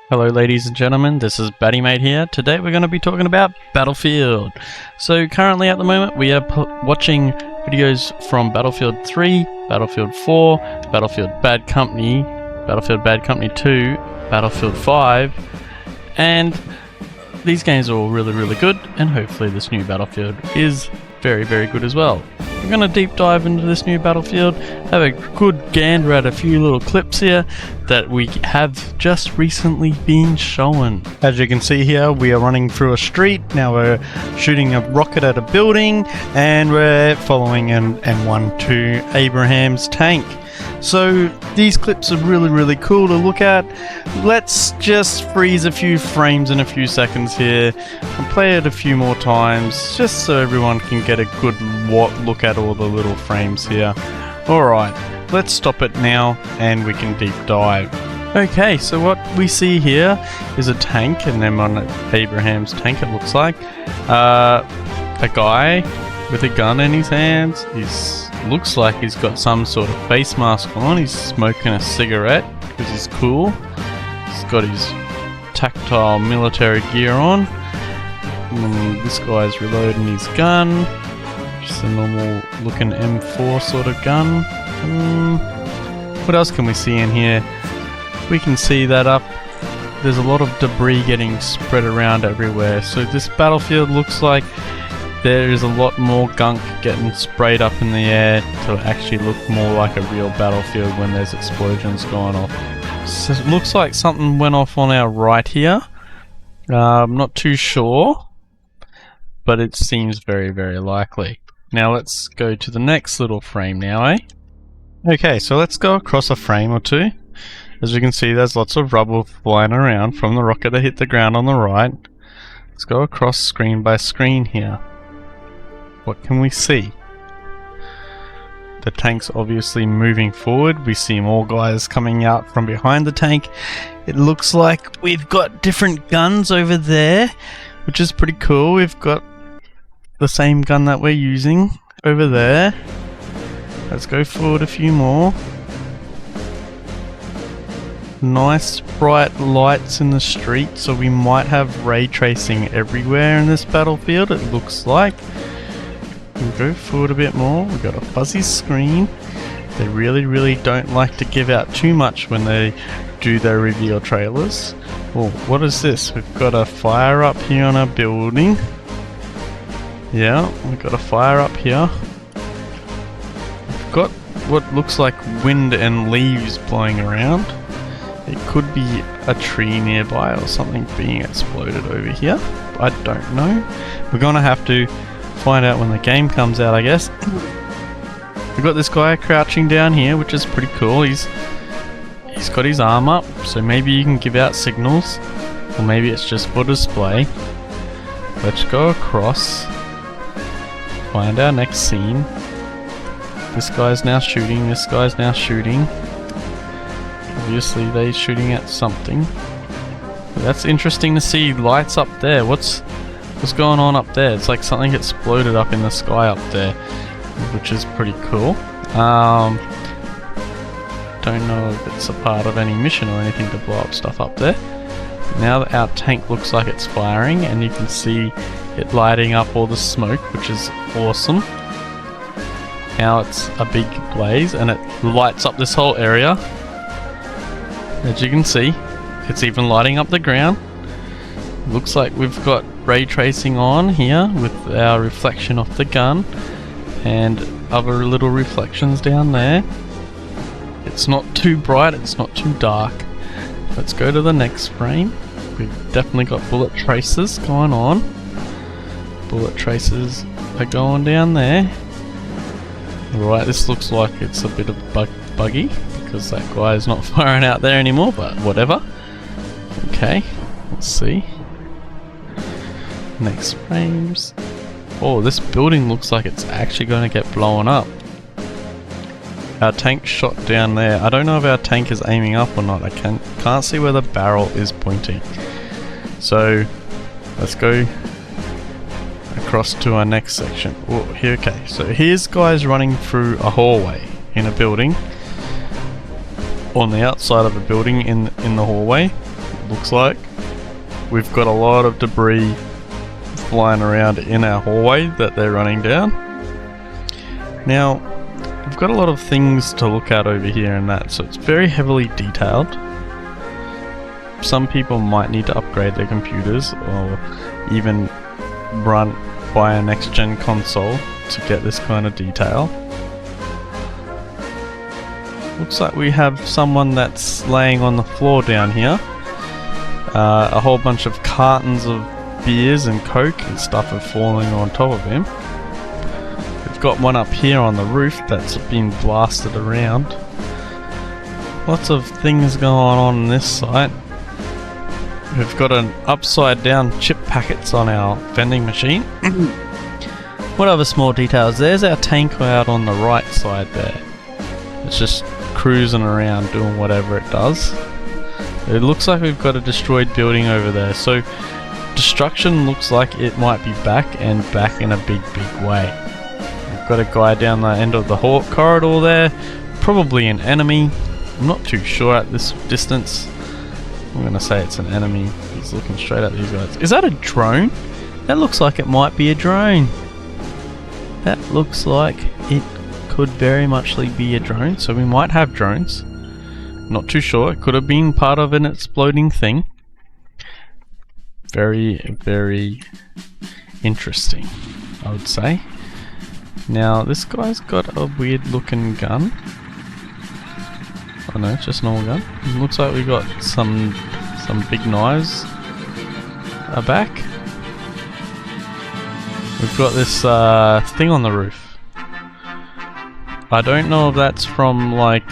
Hello ladies and gentlemen, this is Battymate here. Today we're going to be talking about Battlefield. So currently at the moment we are watching videos from Battlefield 3, Battlefield 4, Battlefield Bad Company 2, Battlefield 5, and these games are all really good, and hopefully this new Battlefield is very good as well. We're going to deep dive into this new Battlefield, have a good gander at a few little clips here that we have just recently been shown. As you can see here, we are running through a street. Now we're shooting a rocket at a building and we're following an M12 Abrams tank. So these clips are really cool to look at. Let's just freeze a few frames in a few seconds here and play it a few more times just so everyone can get a good look at all the little frames here. Alright, let's stop it now and we can deep dive. Okay, so what we see here is a tank, an M1 Abrams tank it looks like. A guy with a gun in his hands. Looks like he's got some sort of face mask on. He's smoking a cigarette because he's cool. He's got his tactile military gear on. This guy's reloading his gun. Just a normal looking M4 sort of gun. What else can we see in here? We can see that there's a lot of debris getting spread around everywhere. So this battlefield looks like there is a lot more gunk getting sprayed up in the air to actually look more like a real battlefield when there's explosions going off. So it looks like something went off on our right here. I'm not too sure, but it seems very likely. Now let's go to the next little frame now, eh? Okay, so let's go across a frame or two. As you can see, there's lots of rubble flying around from the rocket that hit the ground on the right. Let's go across screen by screen here. What can we see? The tank's obviously moving forward. We see more guys coming out from behind the tank. It looks like we've got different guns over there, which is pretty cool. We've got the same gun that we're using over there. Let's go forward a few more. Nice bright lights in the street, so we might have ray tracing everywhere in this battlefield, it looks like. We'll go forward a bit more. We've got a fuzzy screen. They really don't like to give out too much when they do their reveal trailers. Oh, what is this? We've got a fire up here on our building. Yeah, we've got a fire up here. We've got what looks like wind and leaves blowing around. It could be a tree nearby or something being exploded over here. I don't know. We're gonna have to find out when the game comes out, I guess. We've got this guy crouching down here, which is pretty cool. He's got his arm up, so maybe you can give out signals, or maybe it's just for display. Let's go across, find our next scene. This guy's now shooting, this guy's now shooting. Obviously they're shooting at something. But that's interesting to see lights up there. What's going on up there? It's like something exploded up in the sky up there, which is pretty cool. Don't know if it's a part of any mission or anything to blow up stuff up there. Now that our tank looks like it's firing, and you can see it lighting up all the smoke, which is awesome. Now it's a big blaze and it lights up this whole area. As you can see, it's even lighting up the ground. Looks like we've got ray tracing on here with our reflection off the gun and other little reflections down there. It's not too bright, it's not too dark. Let's go to the next frame. We've definitely got bullet traces going on. Bullet traces are going down there. Alright, this looks like it's a bit of buggy because that guy is not firing out there anymore, but whatever. Okay, let's see. Next frames. Oh, this building looks like it's actually going to get blown up. Our tank shot down there. I don't know if our tank is aiming up or not. I can't see where the barrel is pointing. So let's go across to our next section. Oh, here, okay. So here's guys running through a hallway in a building. On the outside of a building in the hallway. looks like. We've got a lot of debris flying around in our hallway that they're running down. Now, we've got a lot of things to look at over here and that, so it's very heavily detailed. Some people might need to upgrade their computers or even buy a next-gen console to get this kind of detail. Looks like we have someone that's laying on the floor down here. A whole bunch of cartons of beers and coke and stuff are falling on top of him. We've got one up here on the roof that's been blasted around. Lots of things going on this site. We've got an upside down chip packets on our vending machine. What other small details? There's our tank out on the right side there. It's just cruising around doing whatever it does. It looks like we've got a destroyed building over there, so destruction looks like it might be back, and back in a big way. We've got a guy down the end of the corridor there, probably an enemy. I'm not too sure at this distance. I'm gonna say it's an enemy. He's looking straight at these guys. Is that a drone? That looks like it might be a drone. That looks like it could very muchly be a drone, so we might have drones. Not too sure. It could have been part of an exploding thing. Very interesting, I would say. Now, this guy's got a weird looking gun. Oh no, it's just a normal gun. It looks like we got some big knives back. We've got this thing on the roof. I don't know if that's from like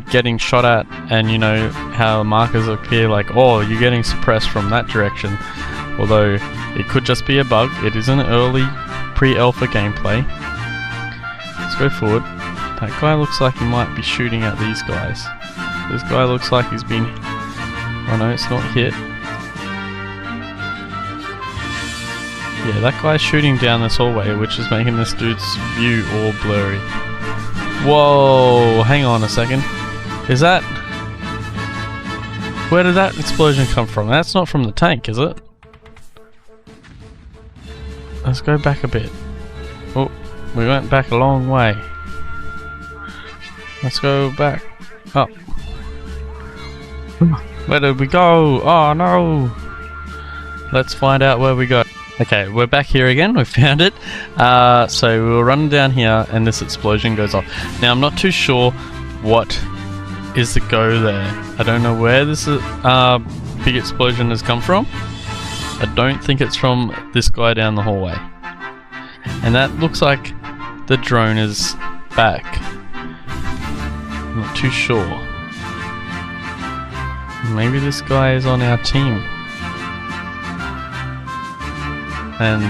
getting shot at, and you know how markers appear like, oh, you're getting suppressed from that direction. Although it could just be a bug. It is an early pre-alpha gameplay. Let's go forward. That guy looks like he might be shooting at these guys. This guy looks like he's been... Oh no, it's not hit. Yeah, that guy's shooting down this hallway, which is making this dude's view all blurry. Whoa, hang on a second. Is that... Where did that explosion come from? That's not from the tank, is it? Let's go back a bit. Oh, we went back a long way. Let's go back up. Where did we go? Oh no! Let's find out where we go. Okay, we're back here again. We found it. So we were running down here, and this explosion goes off. Now I'm not too sure what is the go there. I don't know where this big explosion has come from. I don't think it's from this guy down the hallway. And that looks like the drone is back. I'm not too sure. Maybe this guy is on our team. And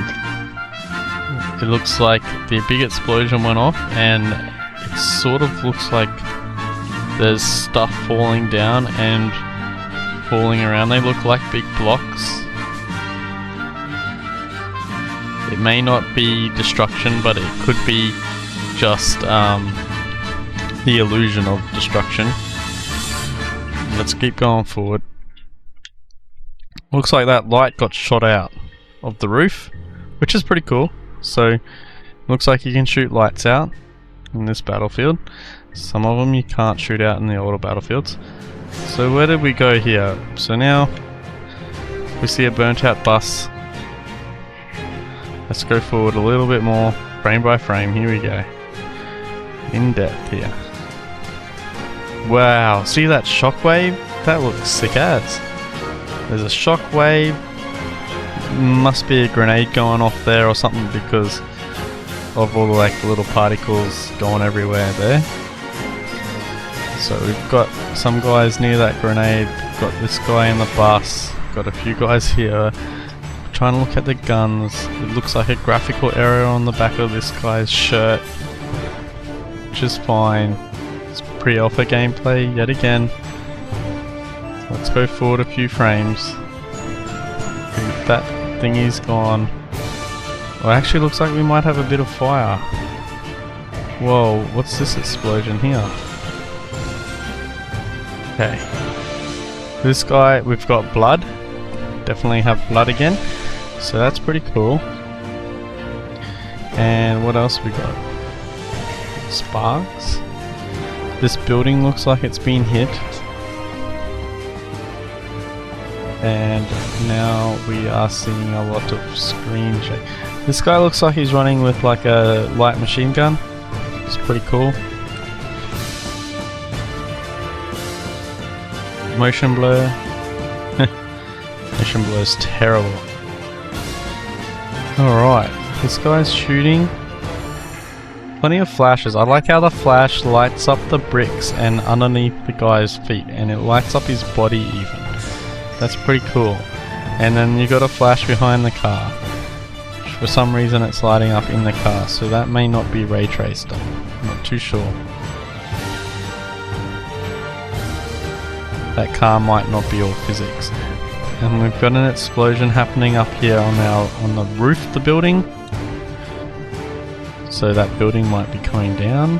it looks like the big explosion went off, and it sort of looks like there's stuff falling down and falling around. They look like big blocks. It may not be destruction, but it could be just the illusion of destruction. Let's keep going forward. Looks like that light got shot out of the roof, which is pretty cool. So looks like you can shoot lights out in this battlefield. Some of them you can't shoot out in the older battlefields. So where did we go here? So now we see a burnt out bus. Let's go forward a little bit more, frame by frame. Here we go. In depth here. Wow, see that shockwave? That looks sick as. There's a shockwave. Must be a grenade going off there or something, because of all the like little particles going everywhere there. So we've got some guys near that grenade. We've got this guy in the bus. Got a few guys here. Trying to look at the guns. It looks like a graphical error on the back of this guy's shirt, which is fine. It's pre-alpha gameplay yet again. Let's go forward a few frames. That thingy's gone. Well, actually looks like we might have a bit of fire. Whoa, what's this explosion here? Okay. This guy, we've got blood. Definitely have blood again. So that's pretty cool. And what else we got? Sparks. This building looks like it's been hit. And now we are seeing a lot of screen shake. This guy looks like he's running with like a light machine gun. It's pretty cool. Motion blur. Motion blur is terrible. Alright, this guy's shooting. Plenty of flashes. I like how the flash lights up the bricks and underneath the guy's feet, and it lights up his body even. That's pretty cool. And then you got a flash behind the car. For some reason it's lighting up in the car, so that may not be ray traced. I'm not too sure. That car might not be all physics. And we've got an explosion happening up here on the roof of the building. So that building might be coming down.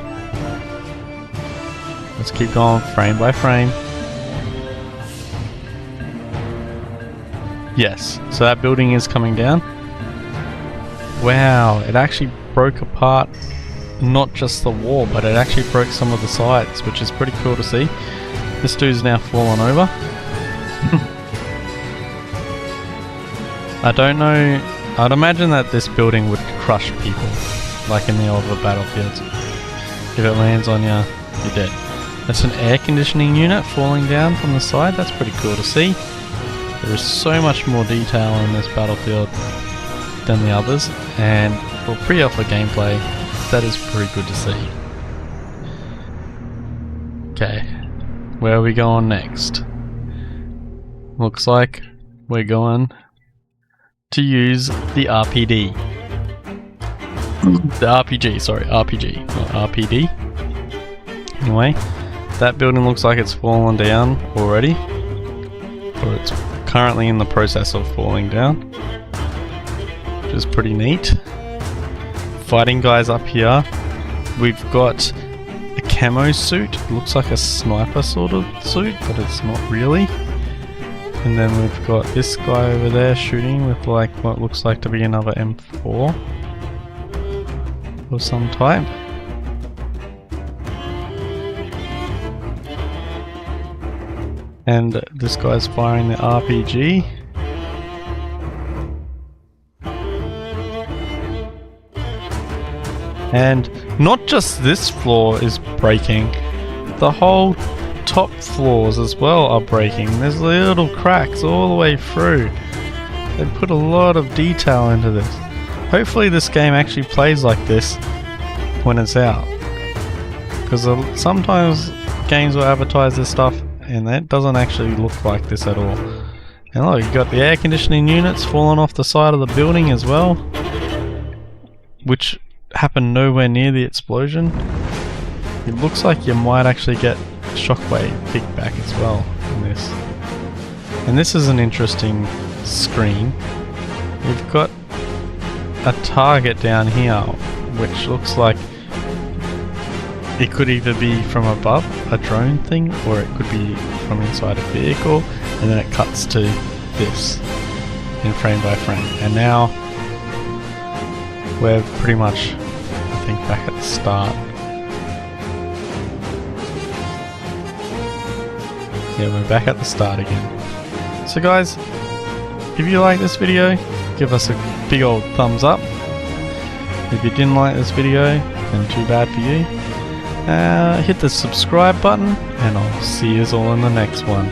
Let's keep going frame by frame. Yes, so that building is coming down. Wow, it actually broke apart not just the wall, but it actually broke some of the sides, which is pretty cool to see. This dude's now fallen over. I don't know, I'd imagine that this building would crush people, like in the older Battlefields. If it lands on you, you're dead. That's an air conditioning unit falling down from the side, that's pretty cool to see. There is so much more detail in this Battlefield than the others, and for pre-alpha gameplay, that is pretty good to see. Okay, where are we going next? Looks like we're going to use the RPD. The RPG, sorry, RPG, not RPD. Anyway, that building looks like it's fallen down already, or it's currently in the process of falling down, which is pretty neat. Fighting guys up here. We've got a camo suit. It looks like a sniper sort of suit, but it's not really. And then we've got this guy over there shooting with like what looks like to be another M4 of some type. And this guy's firing the RPG. And not just this floor is breaking, the whole top floors as well are breaking. There's little cracks all the way through. They put a lot of detail into this. Hopefully this game actually plays like this when it's out, because sometimes games will advertise this stuff and that doesn't actually look like this at all. And look, you got the air conditioning units falling off the side of the building as well, which happened nowhere near the explosion. It looks like you might actually get shockwave kickback as well in this. And this is an interesting screen. We've got a target down here, which looks like it could either be from above, a drone thing, or it could be from inside a vehicle, and then it cuts to this in frame by frame. And now we're pretty much, I think, back at the start. Yeah, we're back at the start again. So guys, if you like this video, give us a big old thumbs up. If you didn't like this video, then too bad for you. Hit the subscribe button, and I'll see you all in the next one.